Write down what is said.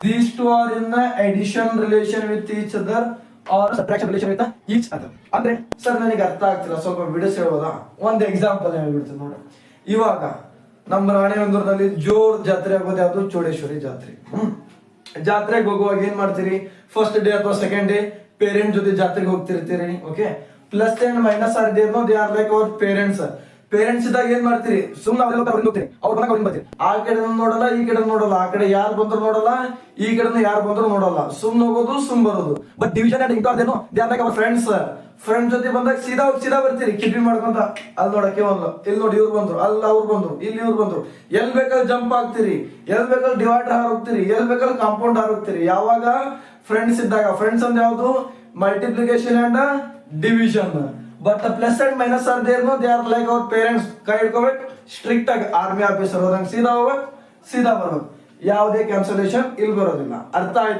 These two are in the addition relation with each other or subtraction relation with each other. ಅಂದ್ರೆ sir ನನಗೆ ಅರ್ಥ ಆಗ್ತಿಲ್ಲ, ಸ್ವಲ್ಪ ಬಿಡಿಸಿ ಹೇಳ್ಬೋದಾ? ಒಂದು ಎಕ್ಸಾಂಪಲ್ ಹೇಳ್ಬಿಡ್ತೀನಿ ನೋಡಿ. ಇವಾಗ ನಮ್ಮ ರಾಣಿಬೆನ್ನೂರಿನಲ್ಲಿ ಜೋರ್ ಜಾತ್ರೆ ಆಗೋದು ಯಾವುದು? ಚೌಡೇಶ್ವರಿ ಜಾತ್ರೆ. ಜಾತ್ರೆಗೆ ಹೋಗುವಾಗ ಏನ್ ಮಾಡ್ತೀರಿ? ಫಸ್ಟ್ ಡೇ ಅಥವಾ ಸೆಕೆಂಡ್ ಡೇ ಪೇರೆಂಟ್ ಜೊತೆ ಜಾತ್ರೆಗೆ ಹೋಗ್ತಿರ್ತೀರಿ. Okay, plus and minus are they they are like our parents. Parents ಇದ್ದಾಗ ಏನ್ ಮಾಡ್ತೀರಿ? ಸುಮ್ಮನೆ ಹೋಗ್ತೀರಿ, ಅವ್ರ ಮನೆಗೆ ಅವ್ರಿಗೆ ಬರ್ತೀರಿ. ಆ ಕಡೆ ನೋಡಲ್ಲ, ಈ ಕಡೆ ನೋಡಲ್ಲ, ಆ ಕಡೆ ಯಾರು ಬಂದ್ರು ನೋಡಲ್ಲ, ಈ ಕಡೆ ಯಾರು ಬಂದ್ರು ನೋಡಲ್ಲ. ಸುಮ್ನೆ ಹೋಗೋದು, ಸುಮ್ ಬರೋದು. ಬಟ್ ಡಿವಿಷನ್ ಅಂಡ್ ಇಂಟರ್ದೇನು they are like our friends. Friends ಜೊತೆ ಬಂದಾಗ ಸೀದಾ ಬರ್ತೀರಿ, ಕಿಡ್ನಿ ಮಾಡ್ಕೊಂತ. ಅಲ್ಲಿ ನೋಡಕ್ಕೆ ಒಂದು, ಇಲ್ಲಿ ನೋಡಿ ಇವ್ರು ಬಂದ್ರು, ಅಲ್ಲಿ ಅವ್ರು ಬಂದ್ರು, ಇಲ್ಲಿ ಇವ್ರು ಬಂದ್ರು. ಎಲ್ ಬೇಕಲ್ಲಿ ಜಂಪ್ ಆಗ್ತೀರಿ, ಎಲ್ ಬೇಕಲ್ಲಿ ಡಿವೈಡರ್ ಹಾರೋಗ್ತೀರಿ, ಎಲ್ ಬೇಕಲ್ಲಿ ಕಾಂಪೌಂಡ್ ಹಾರೋಗ್ತೀರಿ. ಯಾವಾಗ? ಫ್ರೆಂಡ್ಸ್ ಇದ್ದಾಗ. ಫ್ರೆಂಡ್ಸ್ ಅಂದ್ರೆ ಯಾವುದು? Multiplication and division. But plus and minus are there no, they are like our parents. ಕೈ ಹಿಡ್ಕೋಬೇಕು, ಸ್ಟ್ರಿಕ್ಟ್ ಆಗಿ ಆರ್ಮಿ ಆಫೀಸರ್ ಹೋದಂಗೆ ಸೀದಾ ಹೋಗ್ಬೇಕು, ಸೀದಾ ಬರ್ಬೇಕು. ಯಾವುದೇ ಕ್ಯಾನ್ಸಲೇಷನ್ ಇಲ್ಲಿ ಬರೋದಿಲ್ಲ. ಅರ್ಥ ಆಯ್ತು?